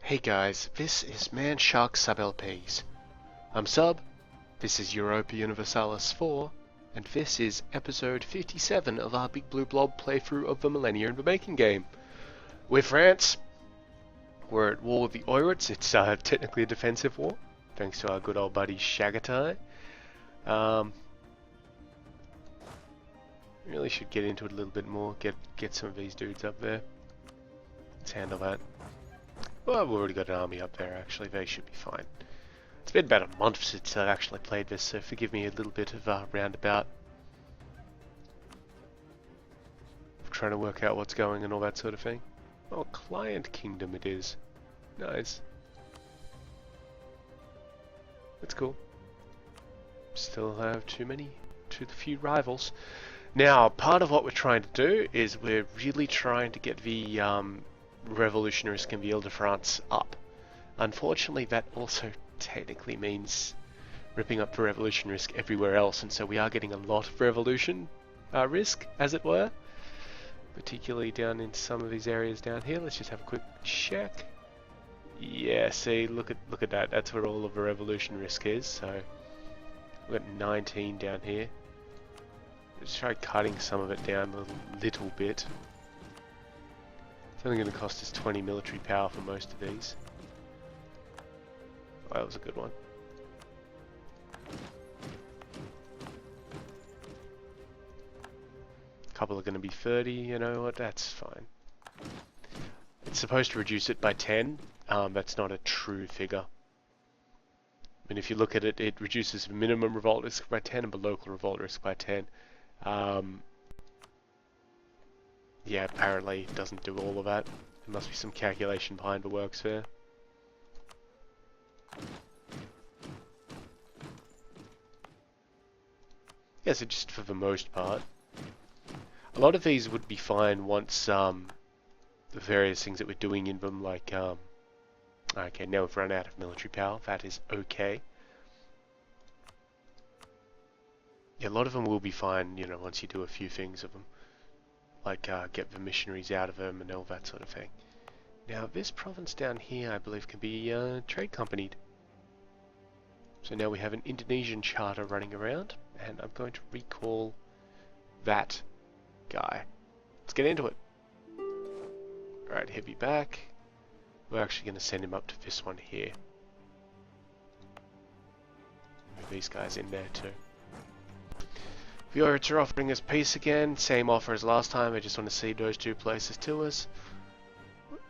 Hey guys, this is Man Shark Sub LPs. I'm Sub, this is Europa Universalis IV, and this is episode 57 of our Big Blue Blob playthrough of the Millennia in the Making game. We're France. We're at war with the Oirits. It's technically a defensive war, thanks to our good old buddy Shagatai. Really should get into it a little bit more, get some of these dudes up there. Let's handle that. Well, we've already got an army up there actually, they should be fine. It's been about a month since I've actually played this, so forgive me a little bit of a roundabout. Trying to work out what's going and all that sort of thing. Oh, Client Kingdom it is. Nice. That's cool. Still have too few rivals. Now, part of what we're trying to do is we're really trying to get the revolutionary risk in the Ile-de-France up. Unfortunately, that also technically means ripping up the revolution risk everywhere else, and so we are getting a lot of revolution risk, as it were. Particularly down in some of these areas down here. Let's just have a quick check. Yeah, see, look at that. That's where all of the revolution risk is. So we've got 19 down here. Let's try cutting some of it down a little bit. It's only going to cost us 20 military power for most of these. Oh, that was a good one. A couple are going to be 30, you know what, that's fine. It's supposed to reduce it by 10. That's not a true figure. I mean, if you look at it, it reduces the minimum revolt risk by 10 and the local revolt risk by 10. Yeah, apparently it doesn't do all of that. There must be some calculation behind the works there. Yeah, so just for the most part. A lot of these would be fine once the various things that we're doing in them, like, okay, now we've run out of military power, that is okay. Yeah, a lot of them will be fine, you know, once you do a few things of them. Like, get the missionaries out of them and all that sort of thing. Now, this province down here, I believe, can be trade companied. So now we have an Indonesian charter running around, and I'm going to recall that guy. Let's get into it. Alright, he'll be back. We're actually going to send him up to this one here. Move these guys in there too. The Oirits are offering us peace again. Same offer as last time. I just want to cede those two places to us.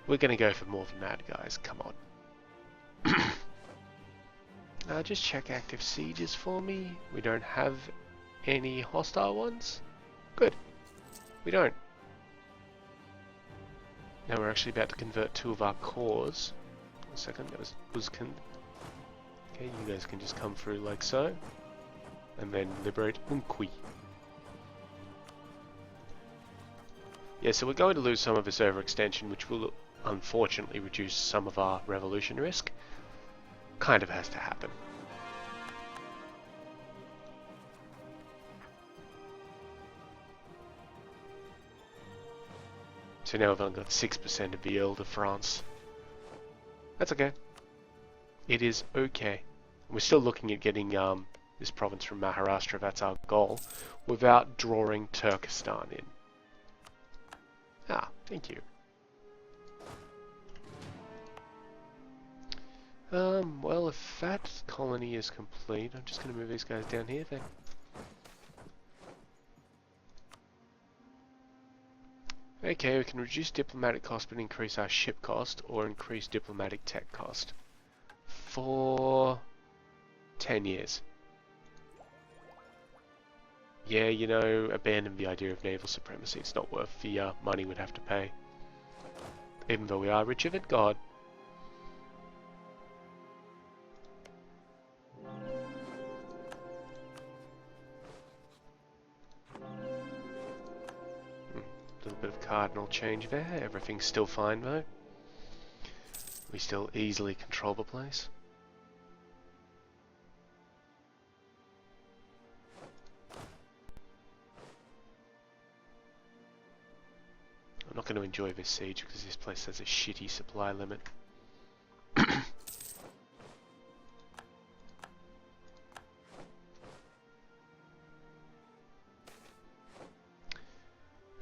We're going to go for more than that, guys. Come on. Just check active sieges for me. We don't have any hostile ones. Good. We don't. Now we're actually about to convert two of our cores. One second, that was okay, you guys can just come through like so. And then liberate Unqui. Yeah, so we're going to lose some of this overextension, which will unfortunately reduce some of our revolution risk. Kind of has to happen. So now we've only got 6% of the Ile-de-France. That's okay. It is okay. We're still looking at getting this province from Maharashtra, that's our goal, without drawing Turkestan in. Ah, thank you. Well, if that colony is complete, I'm just going to move these guys down here then. Okay, we can reduce diplomatic cost but increase our ship cost, or increase diplomatic tech cost. For 10 years. Yeah, you know, abandon the idea of naval supremacy. It's not worth the money we'd have to pay. Even though we are richer than God. A little bit of cardinal change there. Everything's still fine though. We still easily control the place. I'm not going to enjoy this siege because this place has a shitty supply limit.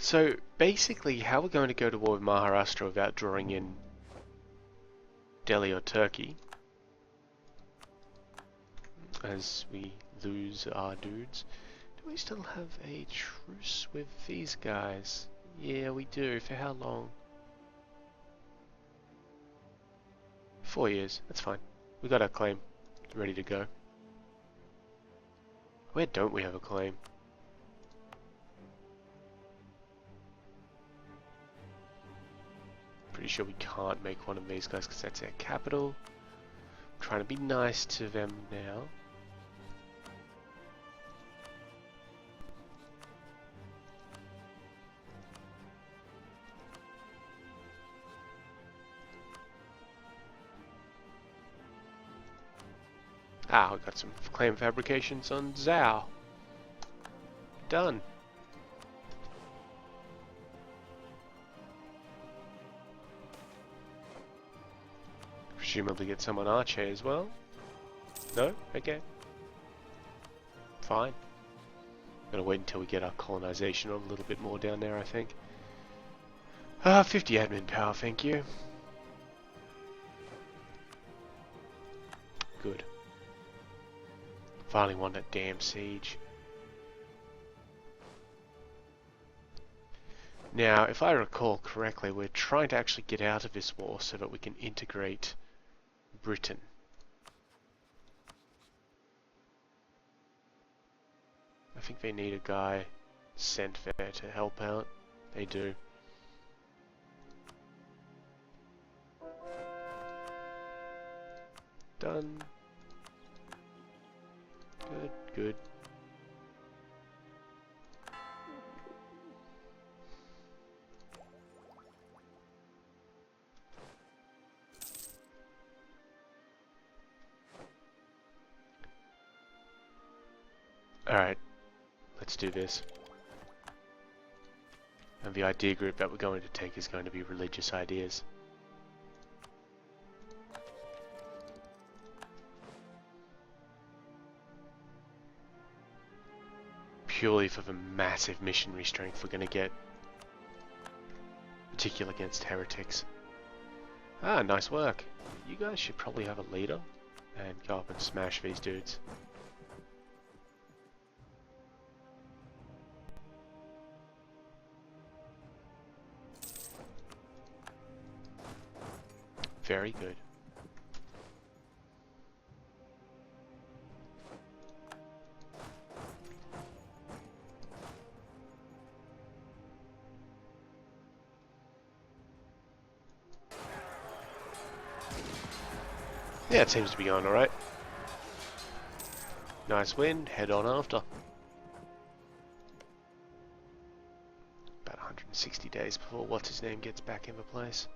So basically, how we're going to go to war with Maharashtra without drawing in Delhi or Turkey, as we lose our dudes. Do we still have a truce with these guys? Yeah, we do. For how long? 4 years. That's fine. We got our claim ready to go. Where don't we have a claim? Pretty sure we can't make one of these guys because that's our capital. I'm trying to be nice to them now. Ah, we got some claim fabrications on Zhao. Done. Presumably get some on Arche as well. No? Okay. Fine. Gonna wait until we get our colonization on a little bit more down there, I think. 50 admin power, thank you. Good. Finally won that damn siege. Now, if I recall correctly, we're trying to actually get out of this war so that we can integrate Britain. I think they need a guy sent there to help out. They do. Done. Good, good. Alright, let's do this. And the idea group that we're going to take is going to be religious ideas. Purely for the massive missionary strength we're going to get. Particularly against heretics. Ah, nice work. You guys should probably have a leader and go up and smash these dudes. Very good. Yeah, it seems to be going alright. Nice win, head on after. About 160 days before what's-his-name gets back in the place.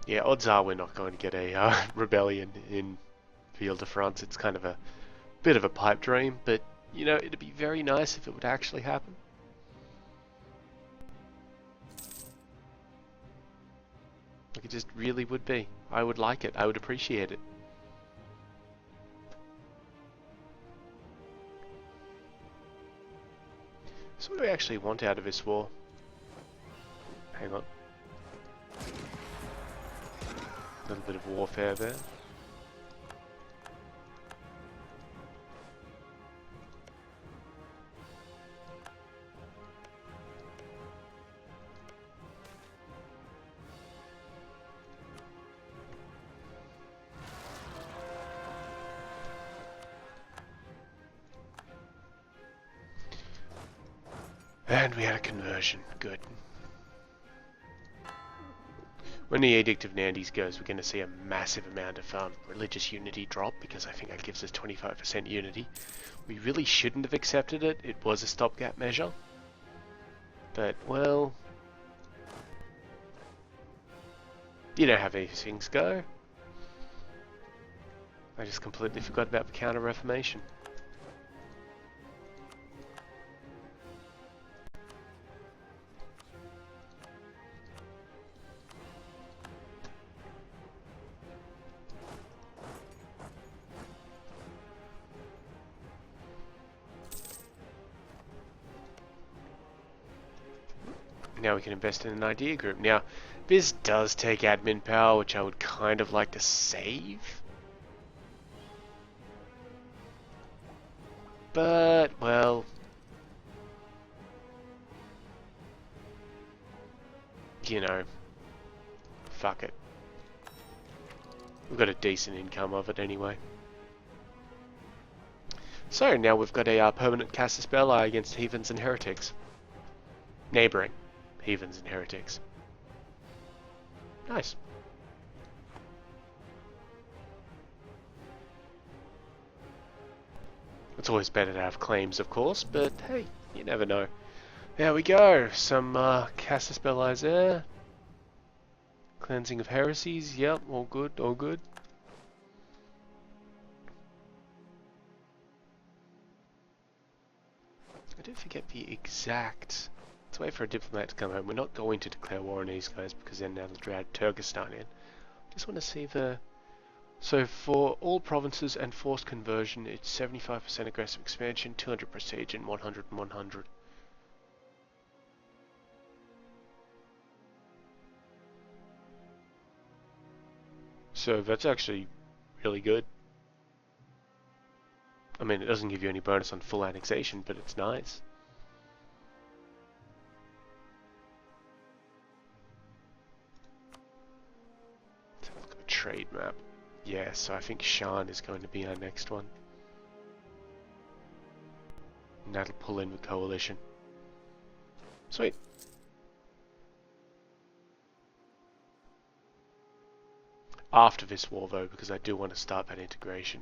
Yeah, odds are we're not going to get a rebellion in Field de France. It's kind of a bit of a pipe dream, but you know, it'd be very nice if it would actually happen. Like, it just really would be. I would like it. I would appreciate it. So what do we actually want out of this war? Hang on. A little bit of warfare there. And we had a conversion. Good. When the Edict of Nantes goes, we're going to see a massive amount of religious unity drop, because I think that gives us 25% unity. We really shouldn't have accepted it. It was a stopgap measure. But, well, you know how these things go. I just completely forgot about the Counter-Reformation. Now we can invest in an idea group. Now, this does take admin power, which I would kind of like to save. But, well... you know... fuck it. We've got a decent income of it anyway. So, now we've got a permanent casus belli against heathens and heretics. Neighbouring heathens and heretics. Nice. It's always better to have claims, of course, but hey, you never know. There we go. Some casus belli there. Cleansing of heresies. Yep, all good, all good. I do forget the exact... Let's wait for a diplomat to come home. We're not going to declare war on these guys because then they'll drag Turkestan in. Just want to see the... So for all provinces and forced conversion, it's 75% aggressive expansion, 200 prestige, and 100 and 100. So that's actually really good. I mean, it doesn't give you any bonus on full annexation, but it's nice. Let's have a look at the trade map. Yeah, so I think Shan is going to be our next one. And that'll pull in the coalition. Sweet. After this war though, because I do want to start that integration.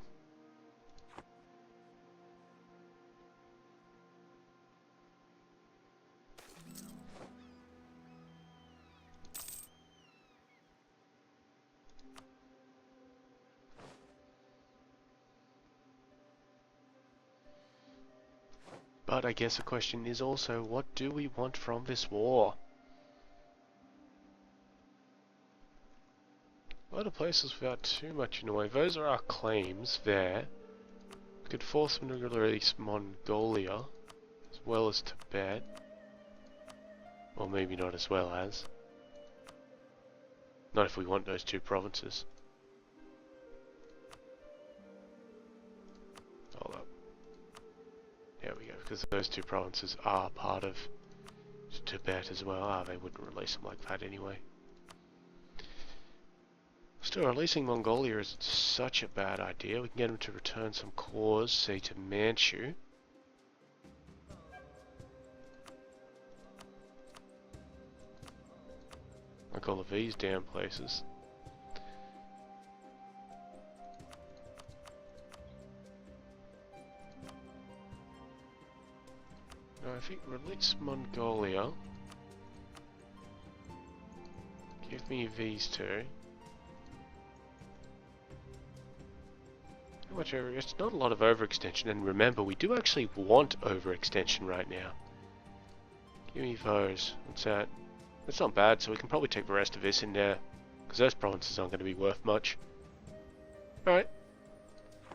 But I guess the question is also, what do we want from this war? A lot of places without too much in the way. Those are our claims there. We could force them to release Mongolia, as well as Tibet. Or maybe not as well as. Not if we want those two provinces. Hold up. There we go, because those two provinces are part of Tibet as well. Ah, they wouldn't release them like that anyway. Still, releasing Mongolia isn't such a bad idea. We can get them to return some cores, say to Manchu. Like all of these damn places. No, I think release Mongolia. Give me these two. How much over? It's not a lot of overextension, and remember, we do actually want overextension right now. Give me those. What's that? That's not bad, so we can probably take the rest of this in there, because those provinces aren't going to be worth much. Alright.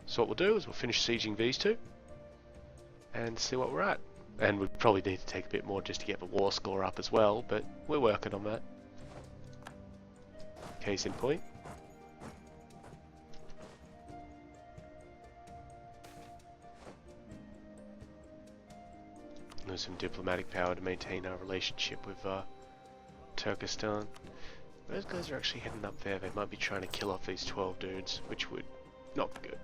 So what we'll do is we'll finish sieging these two, and see what we're at. And we probably need to take a bit more just to get the war score up as well, but we're working on that. Case in point. There's some diplomatic power to maintain our relationship with Turkestan. Those guys are actually heading up there. They might be trying to kill off these 12 dudes, which would not be good.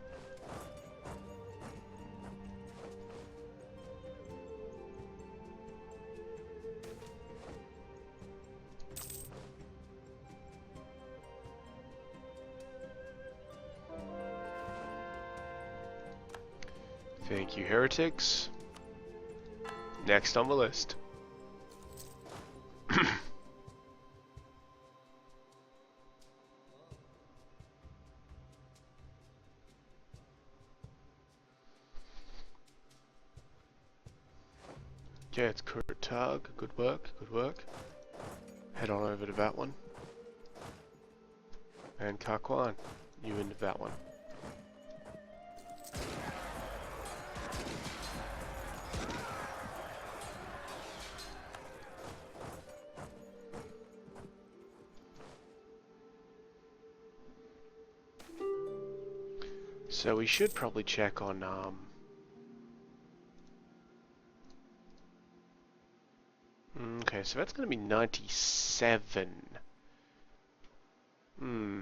Thank you, heretics. Next on the list. Yeah, it's Kurtag. Good work, good work. Head on over to that one. And Kakwan, you into that one. So we should probably check on okay, so that's going to be 97. Hmm.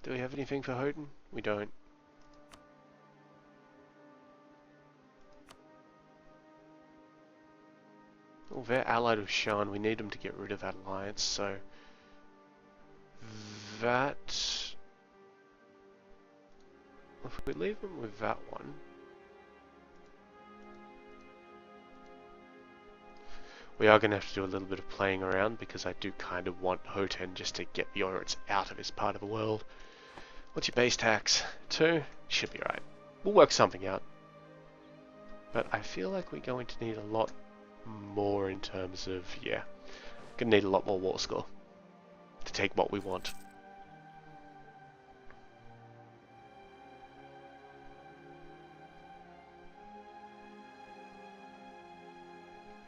Do we have anything for Houghton? We don't. Well, they're allied with Shan. We need them to get rid of that alliance, so that... If we leave them with that one... We are going to have to do a little bit of playing around because I do kind of want Houghton just to get the Orits out of his part of the world. What's your base tax? 2? Should be right. We'll work something out. But I feel like we're going to need a lot more in terms of, yeah, going to need a lot more war score to take what we want.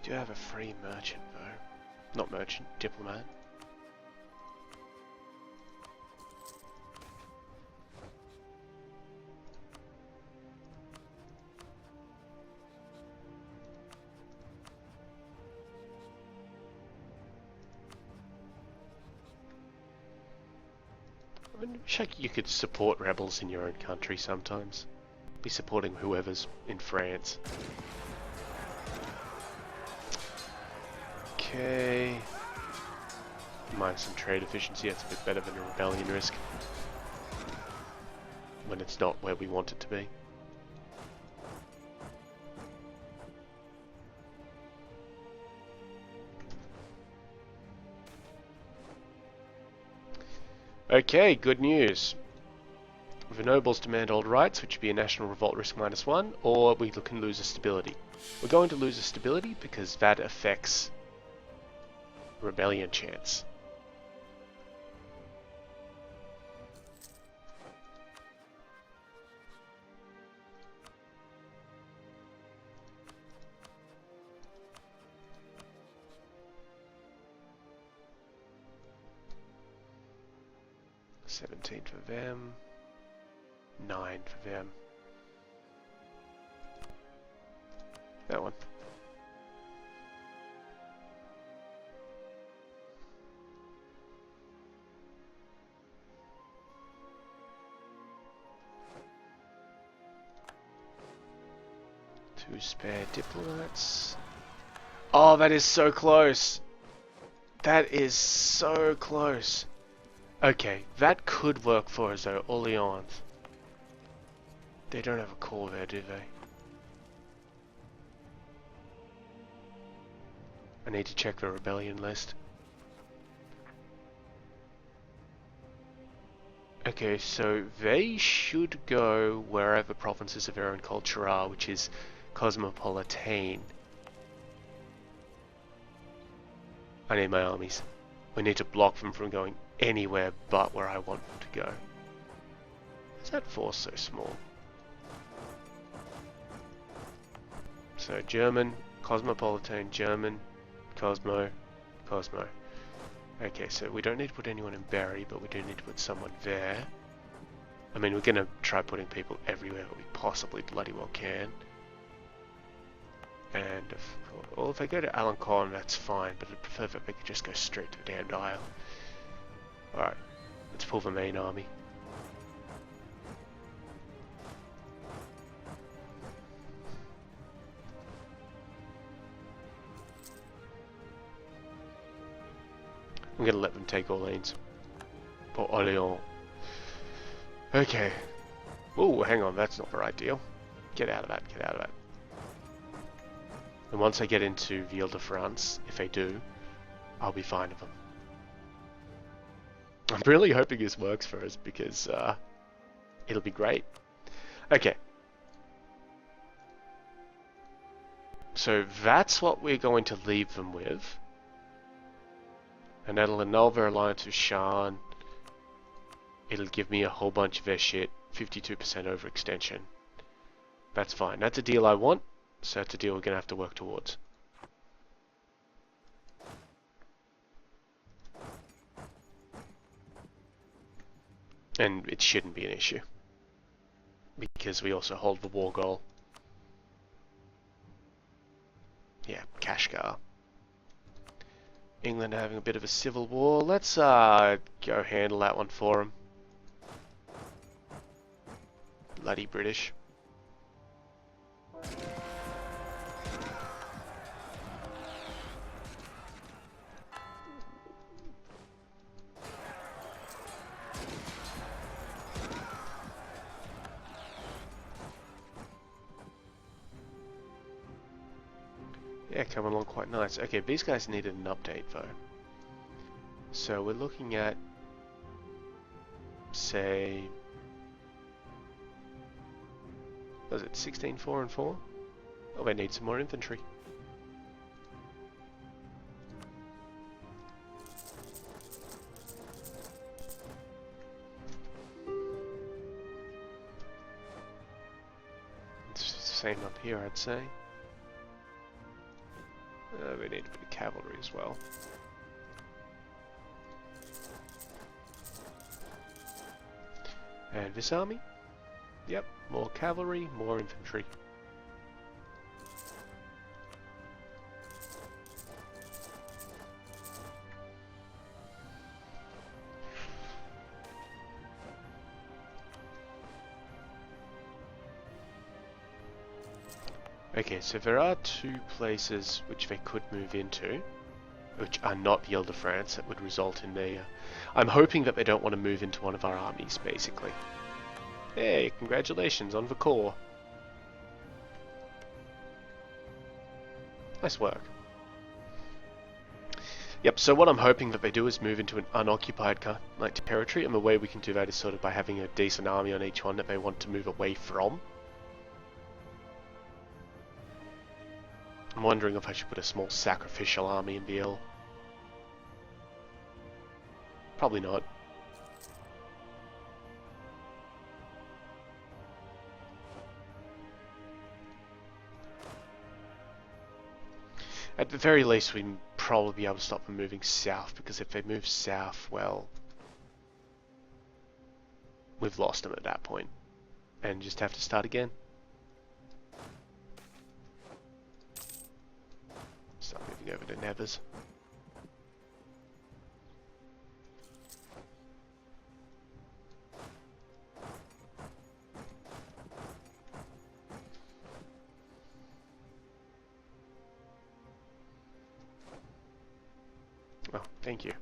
Do have a free merchant though. Not merchant, diplomat. I mean, wish you could support rebels in your own country sometimes. Be supporting whoever's in France. Okay. Minus some trade efficiency, that's a bit better than a rebellion risk. When it's not where we want it to be. Okay, good news. The nobles demand old rights, which would be a national revolt risk -1, or we can lose a stability. We're going to lose a stability because that affects rebellion chance. $17 for them, 9 for them. That one. Two spare diplomats. Oh, that is so close. That is so close. Okay, that could work for us though, Orleans. They don't have a core there, do they? I need to check the rebellion list. Okay, so they should go wherever provinces of their own culture are, which is cosmopolitan. I need my armies. We need to block them from going anywhere but where I want them to go. Is that force so small? So German, cosmopolitan, German, Cosmo, Cosmo. Okay, so we don't need to put anyone in Barry, but we do need to put someone there. I mean, we're going to try putting people everywhere that we possibly bloody well can. And if they go to Alencon, that's fine, but I'd prefer that they could just go straight to the damned Isle. Alright, let's pull the main army. I'm gonna let them take Orleans. Or Orléans. Okay. Oh, hang on, that's not the right deal. Get out of that, get out of that. And once I get into Ville-de-France, if they do, I'll be fine with them. I'm really hoping this works for us because it'll be great. Okay. So that's what we're going to leave them with. And that'll annul their alliance with Shan. It'll give me a whole bunch of their shit. 52% overextension. That's fine. That's a deal I want. So that's a deal we're going to have to work towards. And it shouldn't be an issue, because we also hold the war goal. Yeah, Kashgar. England are having a bit of a civil war. Let's go handle that one for them. Bloody British. Yeah, coming along quite nice. Okay, these guys needed an update though. So we're looking at, say, was it 16, 4 and 4? Oh, they need some more infantry. It's the same up here, I'd say. We need a bit of cavalry as well. And this army? Yep, more cavalry, more infantry. Okay, so there are two places which they could move into, which are not the Ile de France, that would result in a... I'm hoping that they don't want to move into one of our armies, basically. Hey, congratulations on the core. Nice work. Yep, so what I'm hoping that they do is move into an unoccupied territory, and the way we can do that is sort of by having a decent army on each one that they want to move away from. I'm wondering if I should put a small sacrificial army in the Ile. Probably not. At the very least, we'd probably be able to stop them moving south, because if they move south, well, we've lost them at that point, and just have to start again. Start moving over to Nevers. Oh, thank you.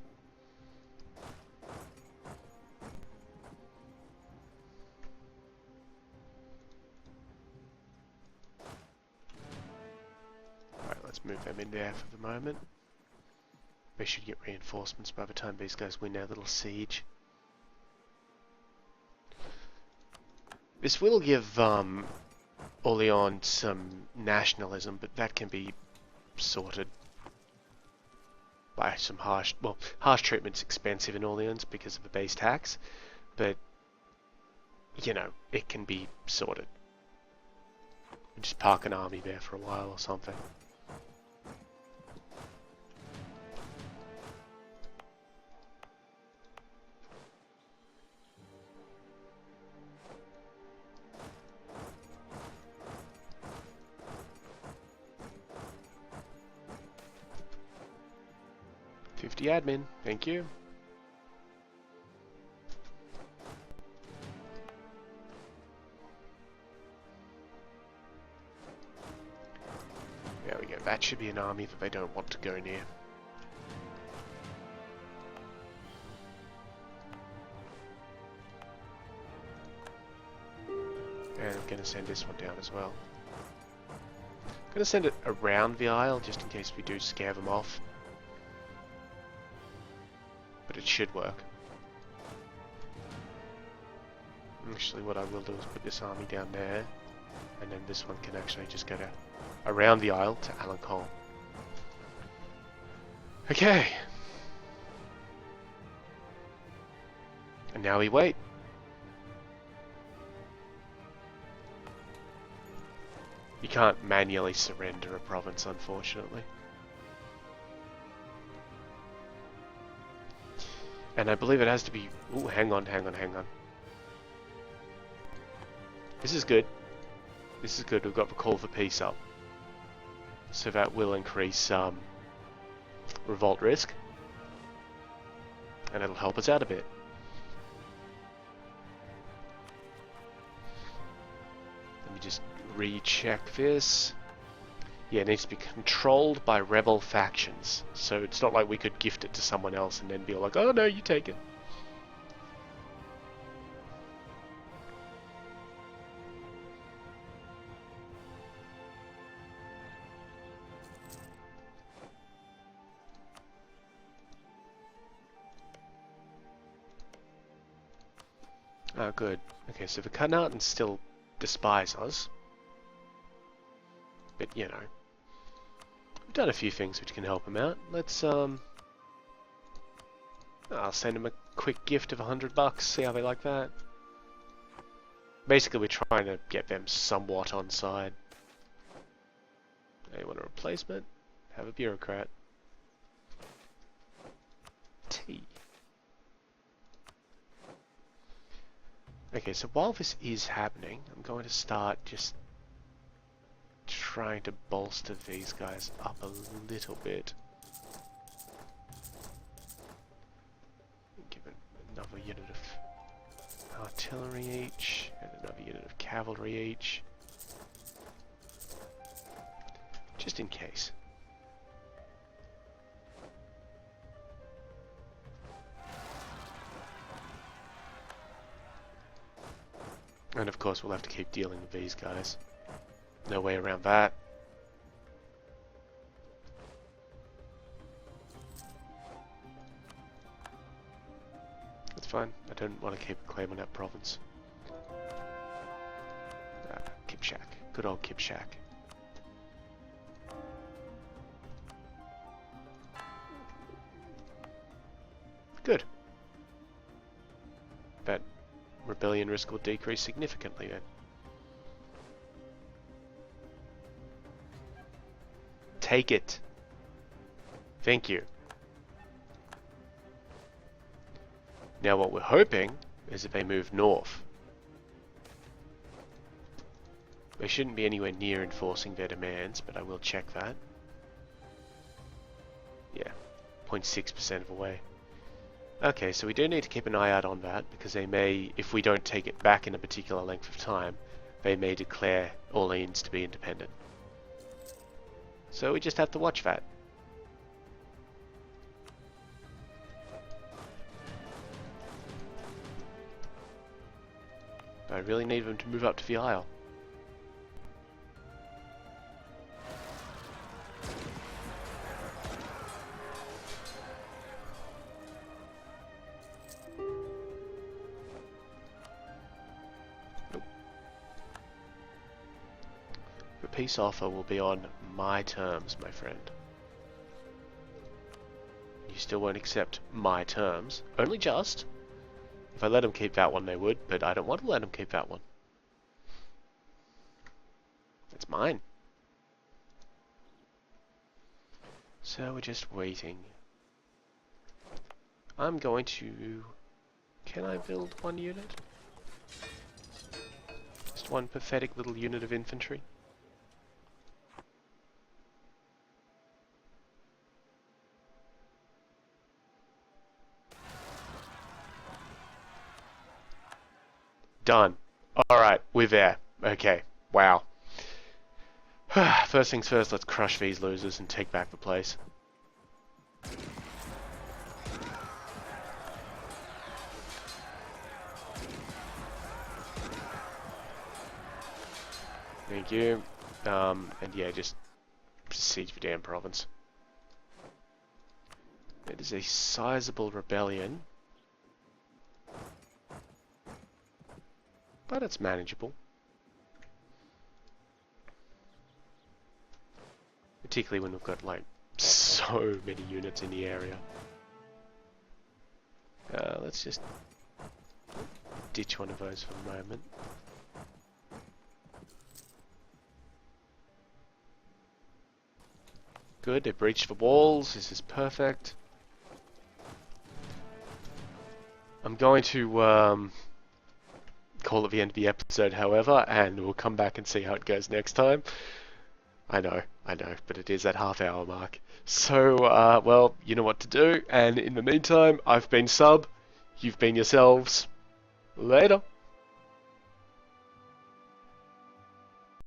Alright, let's move them in there for the moment. They should get reinforcements by the time these guys win their little siege. This will give Orleans some nationalism, but that can be sorted by some harsh treatment's expensive in Orleans because of the base tax, but, you know, it can be sorted. Just park an army there for a while or something. Admin, thank you. There we go, that should be an army that they don't want to go near. And I'm going to send this one down as well. I'm going to send it around the Isle just in case we do scare them off. But it should work. Actually, what I will do is put this army down there, and then this one can actually just go around the Isle to Alencon. Okay. And now we wait. You can't manually surrender a province, unfortunately. And I believe it has to be... Ooh, hang on. This is good. This is good. We've got the call for peace up. So that will increase revolt risk. And it'll help us out a bit. Let me just recheck this. Yeah, it needs to be controlled by rebel factions. So it's not like we could gift it to someone else and then be like, oh no, you take it. Oh, good. Okay, so the Karnatans still despise us. But, you know, we've done a few things which can help them out. Let's, I'll send them a quick gift of $100, see how they like that. Basically, we're trying to get them somewhat on side. They want a replacement? Have a bureaucrat. T. Okay, so while this is happening, I'm going to start just trying to bolster these guys up a little bit. Give it another unit of artillery each, and another unit of cavalry each. Just in case. And of course we'll have to keep dealing with these guys. No way around that. That's fine. I don't want to keep a claim on that province. Kipchak. Good old Kipchak. Good. That rebellion risk will decrease significantly then. Take it. Thank you. Now what we're hoping is that they move north. They shouldn't be anywhere near enforcing their demands, but I will check that. Yeah, 0.6% of the way. Okay, so we do need to keep an eye out on that, because they may, if we don't take it back in a particular length of time, they may declare Orleans to be independent. So we just have to watch that. I really need them to move up to the Isle. The peace offer will be on my terms, my friend. You still won't accept my terms. Only just. If I let them keep that one, they would, but I don't want to let them keep that one. It's mine. So we're just waiting. I'm going to... Can I build one unit? Just one pathetic little unit of infantry. Done. Alright, we're there. Okay, wow. First things first, let's crush these losers and take back the place. Thank you. And yeah, just siege the damn province. It is a sizable rebellion. But it's manageable. Particularly when we've got like so many units in the area. Let's just ditch one of those for the moment. Good, they breached the walls. This is perfect. I'm going to call it the end of the episode, however, and we'll come back and see how it goes next time. I know, but it is that half-hour mark. So, well, you know what to do, and in the meantime, I've been Sub, you've been yourselves. Later.